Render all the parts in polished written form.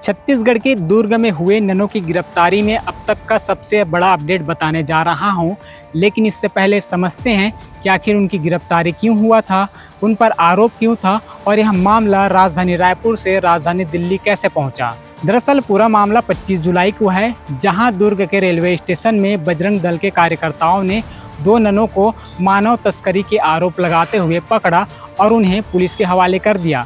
छत्तीसगढ़ के दुर्ग में हुए ननों की गिरफ्तारी में अब तक का सबसे बड़ा अपडेट बताने जा रहा हूं, लेकिन इससे पहले समझते हैं कि आखिर उनकी गिरफ्तारी क्यों हुआ था, उन पर आरोप क्यों था और यह मामला राजधानी रायपुर से राजधानी दिल्ली कैसे पहुंचा। दरअसल पूरा मामला 25 जुलाई को है, जहां दुर्ग के रेलवे स्टेशन में बजरंग दल के कार्यकर्ताओं ने 2 ननों को मानव तस्करी के आरोप लगाते हुए पकड़ा और उन्हें पुलिस के हवाले कर दिया।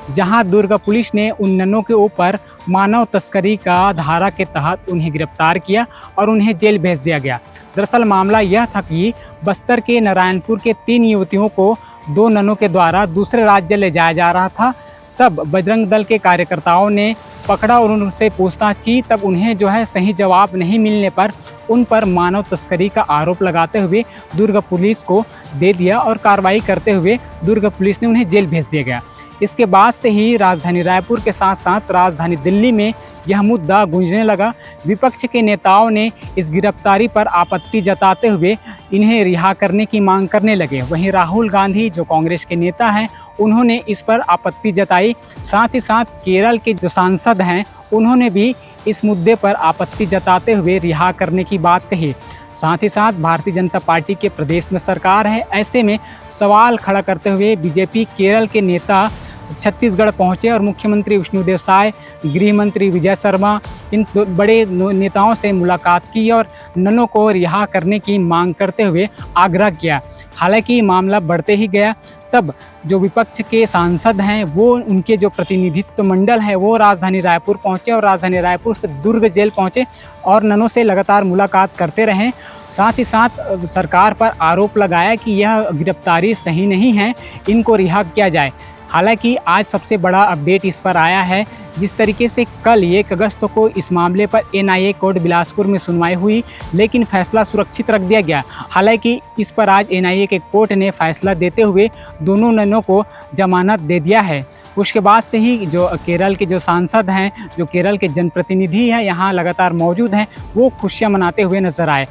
जहां दुर्ग पुलिस ने उन ननों के ऊपर मानव तस्करी का धारा के तहत उन्हें गिरफ्तार किया और उन्हें जेल भेज दिया गया। दरअसल मामला यह था कि बस्तर के नारायणपुर के 3 युवतियों को 2 ननों के द्वारा दूसरे राज्य ले जाया जा रहा था। तब बजरंग दल के कार्यकर्ताओं ने पकड़ा और उनसे पूछताछ की। तब उन्हें सही जवाब नहीं मिलने पर उन पर मानव तस्करी का आरोप लगाते हुए दुर्ग पुलिस को दे दिया और कार्रवाई करते हुए दुर्ग पुलिस ने उन्हें जेल भेज दिया गया। इसके बाद से ही राजधानी रायपुर के साथ साथ राजधानी दिल्ली में यह मुद्दा गूंजने लगा। विपक्ष के नेताओं ने इस गिरफ्तारी पर आपत्ति जताते हुए इन्हें रिहा करने की मांग करने लगे। वहीं राहुल गांधी जो कांग्रेस के नेता हैं, उन्होंने इस पर आपत्ति जताई। साथ ही साथ केरल के जो सांसद हैं, उन्होंने भी इस मुद्दे पर आपत्ति जताते हुए रिहा करने की बात कही। साथ ही साथ भारतीय जनता पार्टी के प्रदेश में सरकार है, ऐसे में सवाल खड़ा करते हुए बीजेपी केरल के नेता छत्तीसगढ़ पहुंचे और मुख्यमंत्री विष्णुदेव साय, गृह मंत्री विजय शर्मा, इन बड़े नेताओं से मुलाकात की और ननों को रिहा करने की मांग करते हुए आग्रह किया। हालांकि मामला बढ़ते ही गया। तब जो विपक्ष के सांसद हैं, वो उनके जो प्रतिनिधित्व मंडल है, वो राजधानी रायपुर पहुंचे और राजधानी रायपुर से दुर्ग जेल पहुंचे और ननों से लगातार मुलाकात करते रहे। साथ ही साथ सरकार पर आरोप लगाया कि यह गिरफ्तारी सही नहीं है, इनको रिहा किया जाए। हालांकि आज सबसे बड़ा अपडेट इस पर आया है। जिस तरीके से कल 1 अगस्त को इस मामले पर एनआईए कोर्ट बिलासपुर में सुनवाई हुई, लेकिन फैसला सुरक्षित रख दिया गया। हालांकि इस पर आज एनआईए के कोर्ट ने फैसला देते हुए दोनों ननों को जमानत दे दिया है। उसके बाद से ही जो केरल के जो सांसद हैं, जो केरल के जनप्रतिनिधि हैं, यहाँ लगातार मौजूद हैं, वो खुशियाँ मनाते हुए नजर आए।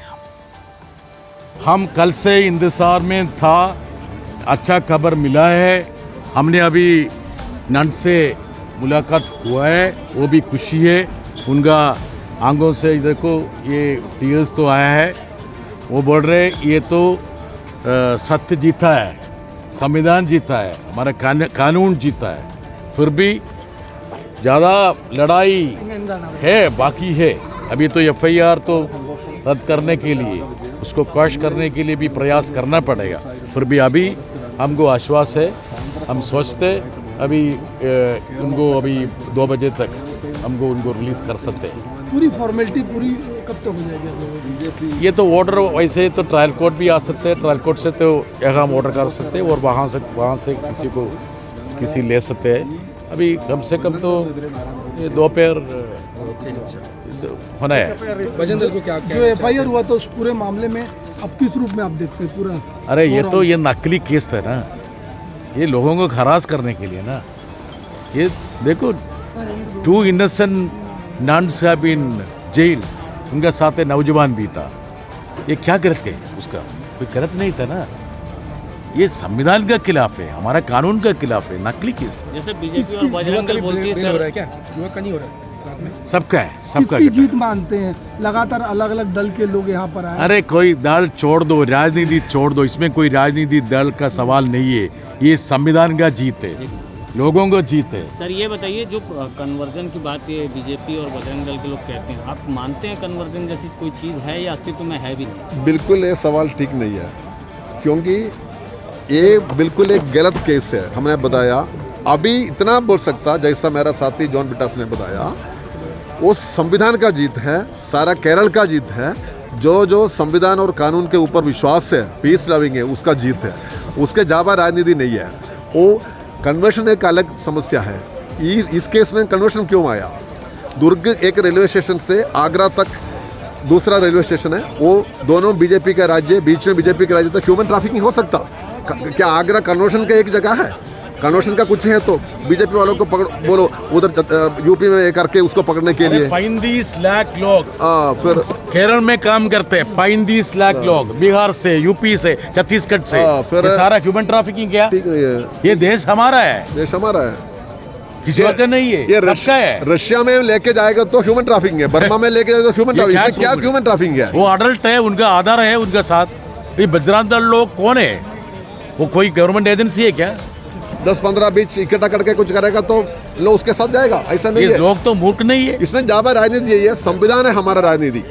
हम कल से इंतजार में था, अच्छा खबर मिला है। हमने अभी नन से मुलाकात हुआ है, वो भी खुशी है। उनका आंखों से देखो ये टीयर्स तो आया है। वो बोल रहे ये तो सत्य जीता है, संविधान जीता है, हमारा कानून जीता है। फिर भी ज़्यादा लड़ाई है, बाकी है। अभी तो एफआईआर तो रद्द करने के लिए, उसको क्वैश करने के लिए भी प्रयास करना पड़ेगा। फिर भी अभी हमको आश्वास है, हम सोचते अभी उनको अभी 2 बजे तक हमको उनको रिलीज़ कर सकते हैं। पूरी फॉर्मेलिटी पूरी कब तक हो जाएगी? ये तो ऑर्डर वैसे तो ट्रायल कोर्ट भी आ सकते हैं, ट्रायल कोर्ट से तो अहम ऑर्डर कर सकते हैं और वहाँ से किसी ले सकते हैं। अभी कम से कम तो ये दोपहर होना है। बजरंग दल को क्या जो एफआईआर हुआ था उस पूरे मामले में अब किस रूप में आप देखते हैं पूरा? अरे ये नकली केस था ना, ये लोगों को हरास करने के लिए ना। ये देखो 2 innocent nuns have been jailed, उनके साथ नौजवान भी था। ये क्या गलत है? उसका कोई गलत नहीं था ना। ये संविधान के खिलाफ है, हमारा कानून के खिलाफ है, नकली केस था। जैसे बीजेपी और बजरंग दल बोलती है सर, हो रहा है क्या युवक का नहीं हो रहा है साथ में? सबका है, सबका किसकी जीत मानते हैं? लगातार अलग अलग दल के लोग यहाँ पर आए। अरे कोई दल छोड़ दो, राजनीति छोड़ दो, इसमें कोई राजनीति दल का सवाल नहीं है। ये संविधान का जीत है, लोगों को जीत है। सर ये बताइए, जो कन्वर्जन की बात ये बीजेपी और बजरंग दल के लोग कहते हैं, आप मानते हैं कन्वर्जन जैसी कोई चीज़ है या अस्तित्व में है भी नहीं? बिल्कुल ये सवाल ठीक नहीं है, क्योंकि ये बिल्कुल एक गलत केस है। हमने बताया अभी इतना बोल सकता, जैसा मेरा साथी जॉन बिटास ने बताया, वो संविधान का जीत है, सारा केरल का जीत है। जो संविधान और कानून के ऊपर विश्वास है, पीस लविंग है, उसका जीत है। उसके जावा राजनीति नहीं है। वो कन्वर्शन एक अलग समस्या है। इस केस में कन्वर्शन क्यों आया? दुर्ग एक रेलवे स्टेशन से आगरा तक दूसरा रेलवे स्टेशन है, वो दोनों बीजेपी का राज्य, बीच में बीजेपी का राज्य तक ह्यूमन ट्रैफिकिंग हो सकता? क्या आगरा कन्वर्शन का एक जगह है? कन्वर्शन का कुछ है तो बीजेपी वालों को पकड़, बोलो उधर यूपी में करके उसको पकड़ने के लिए 35 लाख लोग फिर केरल में काम करते हैं। 35 लाख लोग बिहार से, यूपी से, छत्तीसगढ़ से, फिर ये सारा ह्यूमन ट्रैफिकिंग क्या? ठीक नहीं है। ये देश हमारा है, देश हमारा है। किसी ये- का नहीं है, ये सबका है। रशिया में लेके जाएगा तो ह्यूमन ट्रैफिकिंग है, बर्मा में लेके जाएगा तो ह्यूमन ये ट्रैफिकिंग, क्या human- ह्यूमन ट्रैफिकिंग है? वो अडल्ट है, उनका आधार है उनका साथ। ये बजरंग दल लोग कौन है? वो कोई गवर्नमेंट एजेंसी है क्या? 10-15 बीच इकट्ठा करके कुछ करेगा तो लो उसके साथ जाएगा, ऐसा नहीं ये है। लोग तो मूर्ख नहीं है। इसमें ज्यादा राजनीति यही है, संविधान है हमारा राजनीति।